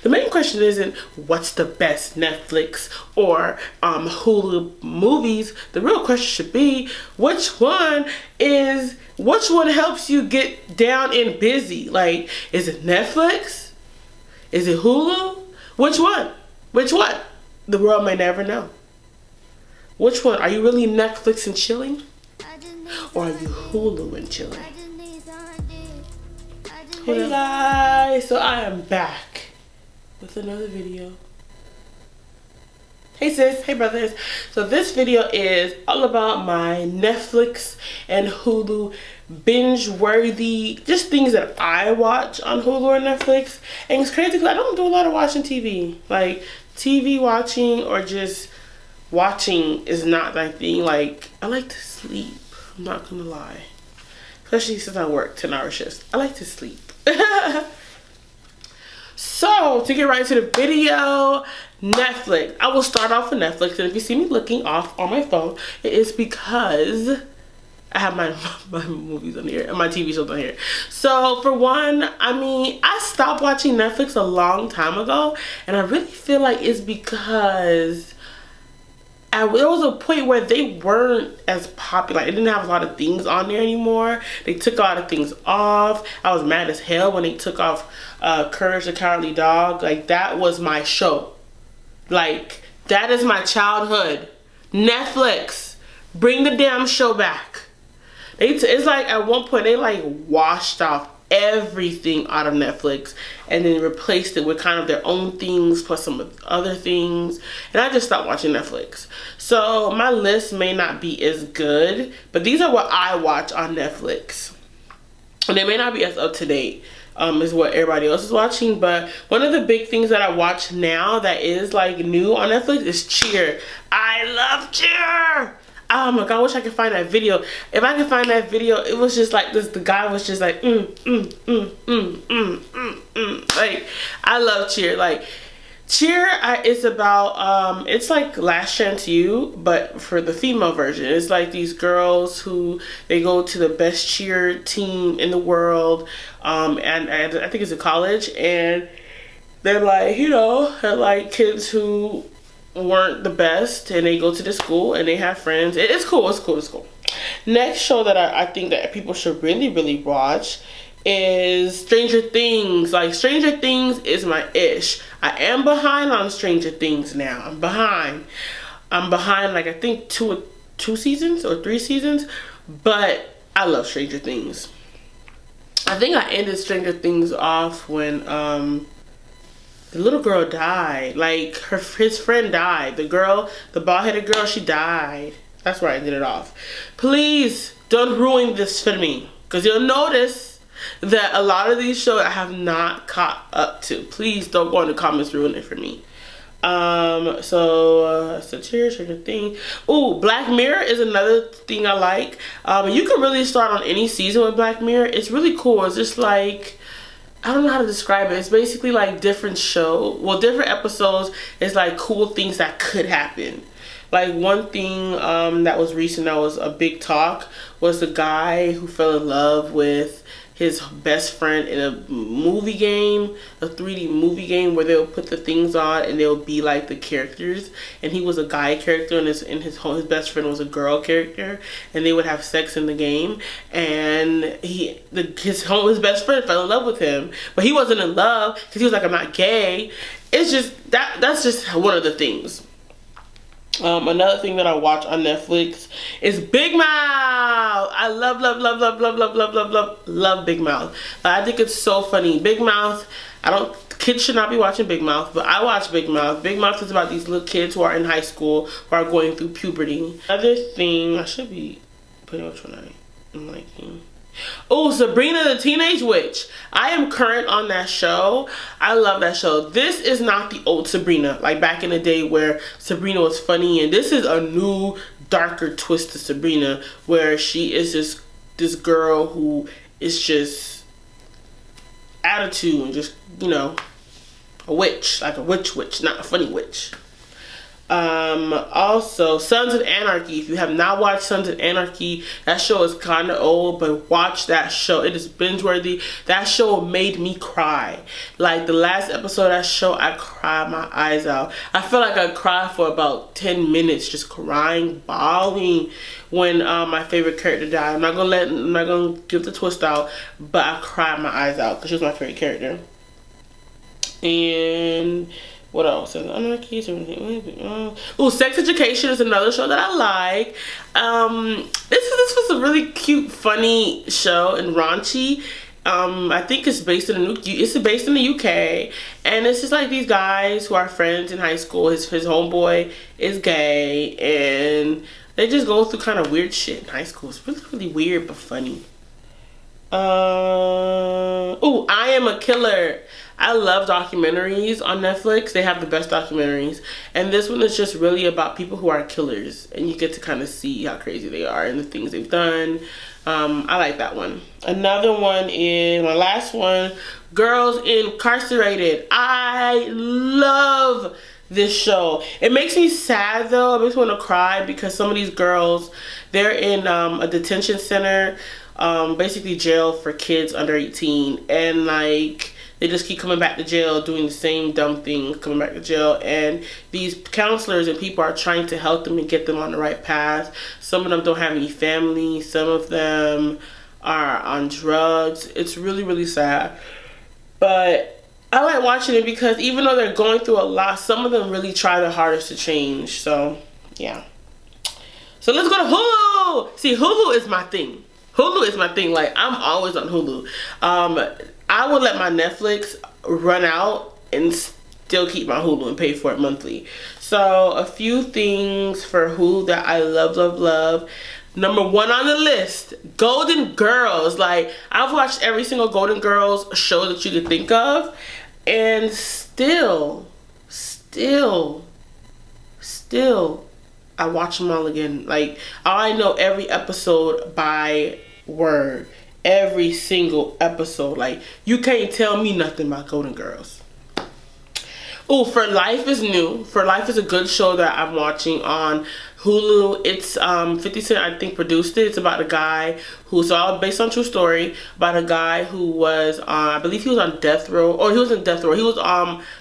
The main question isn't what's the best Netflix or Hulu movies. The real question should be which one helps you get down and busy. Like, is it Netflix? Is it Hulu? Which one? Which one? The world may never know. Which one? Are you really Netflix and chilling? Or are you Hulu and chilling? Hey guys, so I am back with another video. Hey sis, hey brothers. So this video is all about my Netflix and Hulu binge worthy, just things that I watch on Hulu or Netflix. And it's crazy because I don't do a lot of watching TV. Like TV watching or just watching is not my thing. Like I like to sleep, I'm not gonna lie. Especially since I work 10-hour shifts. I like to sleep. So to get right into the video, Netflix. I will start off with Netflix, and if you see me looking off on my phone, it is because I have my movies on here and my TV shows on here. So for one, I mean, I stopped watching Netflix a long time ago, and I really feel like it's because there was a point where they weren't as popular. Like, it didn't have a lot of things on there anymore. They took a lot of things off. I was mad as hell when they took off Courage the Cowardly Dog. Like, that was my show. Like, that is my childhood. Netflix, bring the damn show back. It's like at one point they like washed off everything out of Netflix and then replaced it with kind of their own things plus some other things, and I just stopped watching Netflix. So my list may not be as good, but these are what I watch on Netflix, and they may not be as up to date as what everybody else is watching. But one of the big things that I watch now that is like new on Netflix is Cheer. I love Cheer. Oh my god, I wish I could find that video. If I could find that video, it was just like this, the guy was just like like, I love Cheer. Like Cheer, it's about it's like Last Chance U, but for the female version. It's like these girls who they go to the best cheer team in the world, and I think it's a college, and they're like, you know, they're like kids who weren't the best, and they go to the school and they have friends. It's cool. Next show that I think that people should really watch is Stranger Things. Like, Stranger Things is my ish. I am behind on Stranger Things now. I'm behind like I think two seasons or 3 seasons, but I love Stranger Things. I think I ended Stranger Things off when the little girl died. Like his friend died. The bald-headed girl, she died. That's where I did it off. Please don't ruin this for me, because you'll notice that a lot of these shows I have not caught up to. Please don't go in the comments ruin it for me. So Cheer, Stranger Things. Ooh, Black Mirror is another thing I like. You can really start on any season with Black Mirror. It's really cool. It's just like, I don't know how to describe it. It's basically like different episodes. It's like cool things that could happen. Like one thing that was recent that was a big talk was the guy who fell in love with his best friend in a movie game, a 3D movie game where they'll put the things on and they'll be like the characters. And he was a guy character, and his best friend was a girl character, and they would have sex in the game. And his best friend fell in love with him, but he wasn't in love because he was like, I'm not gay. It's just that's just one of the things. Another thing that I watch on Netflix is Big Mouth. I love Big Mouth. I think it's so funny. Big Mouth, kids should not be watching Big Mouth, but I watch Big Mouth. Big Mouth is about these little kids who are in high school, who are going through puberty. Another thing, I should be putting which one I'm liking. Oh, Sabrina the Teenage Witch. I am current on that show. I love that show. This is not the old Sabrina, like back in the day where Sabrina was funny, and this is a new, darker twist to Sabrina, where she is this girl who is just attitude and just, you know, a witch, like a witch, not a funny witch. Also Sons of Anarchy. If you have not watched Sons of Anarchy, that show is kind of old, but watch that show. It is binge worthy. That show made me cry. Like the last episode of that show, I cried my eyes out. I feel like I cried for about 10 minutes just crying, bawling when my favorite character died. I'm not gonna give the twist out, but I cried my eyes out because she was my favorite character. And what else? Ooh, Sex Education is another show that I like. This was a really cute, funny show and raunchy. I think it's based in the UK, and it's just like these guys who are friends in high school. His homeboy is gay, and they just go through kind of weird shit in high school. It's really, really weird but funny. Oh, I Am a Killer. I love documentaries on Netflix. They have the best documentaries, and this one is just really about people who are killers, and you get to kind of see how crazy they are and the things they've done. I like that one. Another one is my last one, Girls Incarcerated. I love this show. It makes me sad though. It makes me want to cry because some of these girls, they're in a detention center, basically jail for kids under 18, and like they just keep coming back to jail doing the same dumb things, coming back to jail, and these counselors and people are trying to help them and get them on the right path. Some of them don't have any family, some of them are on drugs. It's really, really sad, but I like watching it because even though they're going through a lot, some of them really try their hardest to change. So yeah, so let's go to Hulu. See, Hulu is my thing. Hulu is my thing. Like, I'm always on Hulu. I will let my Netflix run out and still keep my Hulu and pay for it monthly. So a few things for Hulu that I love, love, love. Number one on the list, Golden Girls. Like, I've watched every single Golden Girls show that you could think of, and still I watch them all again. Like, I know every episode by word. Every single episode. Like, you can't tell me nothing about Golden Girls. Oh, For Life is new. For Life is a good show that I'm watching on Hulu. It's 50 Cent, I think, produced it. It's about a guy who's all based on true story, about a guy who was I believe he was on death row, or he was in death row. He was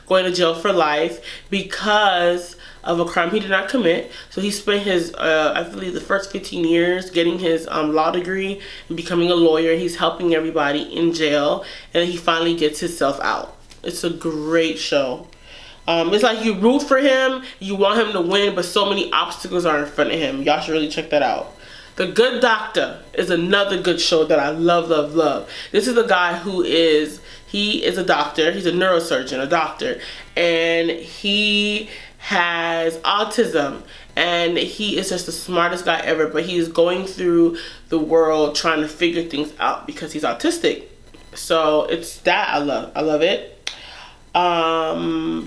going to jail for life because of a crime he did not commit. So he spent his I believe the first 15 years getting his law degree and becoming a lawyer. He's helping everybody in jail, and then he finally gets himself out. It's a great show. It's like you root for him, you want him to win, but so many obstacles are in front of him. Y'all should really check that out. The Good Doctor is another good show that I love, love, love. This is a guy who he is a doctor. He's a neurosurgeon, a doctor, and he has autism, and he is just the smartest guy ever, but he is going through the world trying to figure things out because he's autistic. So it's that I love it.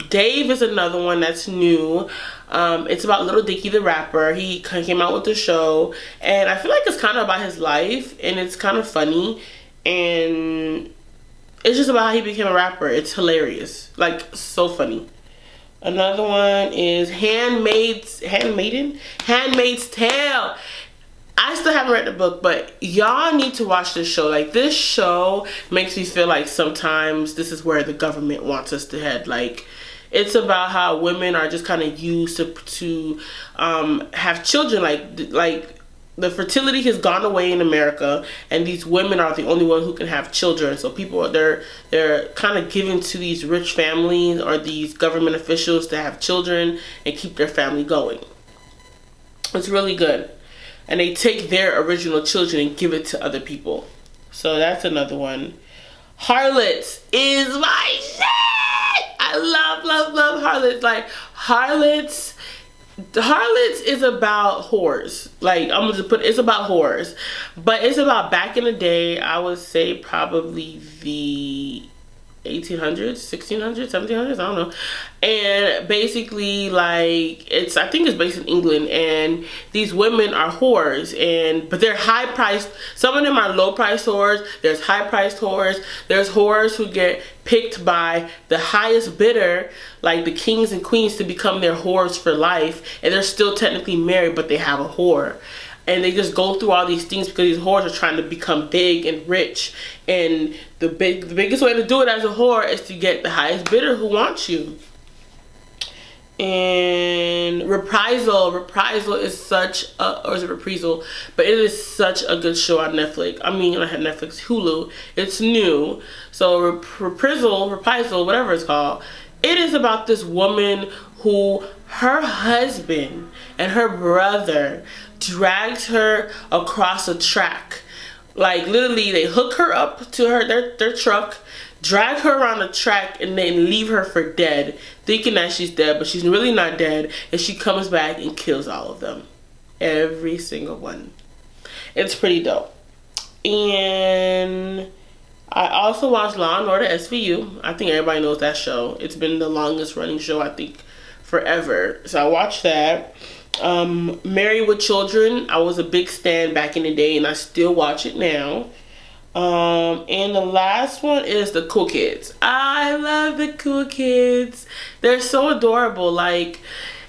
Dave is another one that's new. It's about Lil Dicky the rapper. He came out with the show, and I feel like it's kind of about his life, and it's kind of funny, and it's just about how he became a rapper. It's hilarious, like so funny. Another one is Handmaid's Tale. I still haven't read the book, but y'all need to watch this show. Like, this show makes me feel like sometimes this is where the government wants us to head. Like, it's about how women are just kind of used to have children. Like the fertility has gone away in America, and these women are the only one who can have children. So people they're kind of given to these rich families or these government officials to have children and keep their family going. It's really good. And they take their original children and give it to other people. So that's another one. Harlots is my shit. I love, love, love Harlots. Like, Harlots is about whores. Like, I'm gonna put it's about whores, but it's about back in the day. I would say probably the 1800s, 1600s, 1700s, I don't know. And basically, like, I think it's based in England, and these women are whores, but they're high priced. Some of them are low priced whores. There's high priced whores. There's whores who get picked by the highest bidder, like the kings and queens, to become their whores for life, and they're still technically married, but they have a whore. And they just go through all these things because these whores are trying to become big and rich. And the biggest way to do it as a whore is to get the highest bidder who wants you. And Reprisal is such a, or is it Reprisal? But it is such a good show on Netflix. I mean, I had Netflix, Hulu. It's new. So Reprisal, whatever it's called. It is about this woman who her husband and her brother dragged her across a track. Like, literally, they hook her up to their truck, drag her around the track, and then leave her for dead, thinking that she's dead, but she's really not dead. And she comes back and kills all of them, every single one. It's pretty dope. And I also watched Law & Order SVU. I think everybody knows that show. It's been the longest running show, I think, forever. So I watched that. Married with Children, I was a big stan back in the day, and I still watch it now. And the last one is The Cool Kids. I love The Cool Kids. They're so adorable. Like,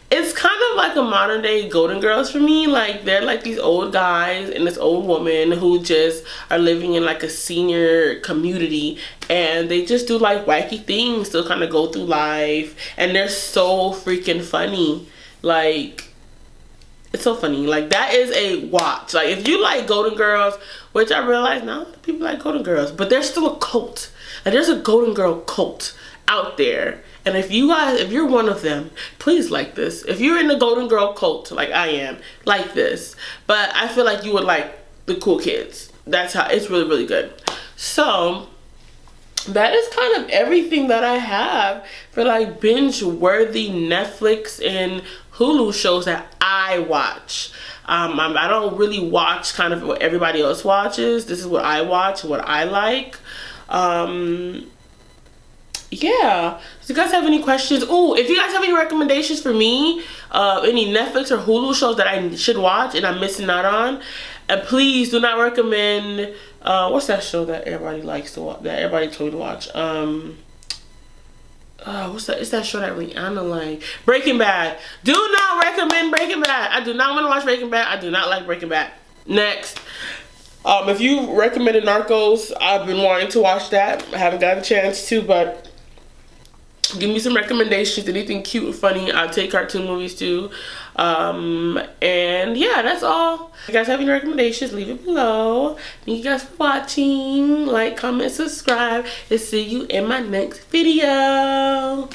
it's kind of like a modern day Golden Girls for me. Like, they're like these old guys and this old woman who just are living in like a senior community, and they just do like wacky things to kind of go through life, and they're so freaking funny. Like, it's so funny. Like, that is a watch. Like, if you like Golden Girls, which I realize now people like Golden Girls, but there's still a cult. Like, there's a Golden Girl cult out there. And if you're one of them, please like this. If you're in the Golden Girl cult, like I am, like this. But I feel like you would like The Cool Kids. That's how, it's really, really good. So that is kind of everything that I have for like binge worthy Netflix and Hulu shows that I watch. I don't really watch kind of what everybody else watches. This is what I watch, what I like. Yeah. So you guys have any questions? Oh, if you guys have any recommendations for me, any Netflix or Hulu shows that I should watch and I'm missing out on, please do not recommend, what's that show that everybody likes to watch, that everybody told me to watch? What's that? It's that show that Rihanna like. Breaking Bad. Do not recommend Breaking Bad. I do not want to watch Breaking Bad. I do not like Breaking Bad. Next. If you recommended Narcos, I've been wanting to watch that. I haven't got a chance to, but give me some recommendations. Anything cute and funny. I'll take cartoon movies too. And yeah, that's all. If you guys have any recommendations, leave it below. Thank you guys for watching. Like, comment, subscribe, and see you in my next video.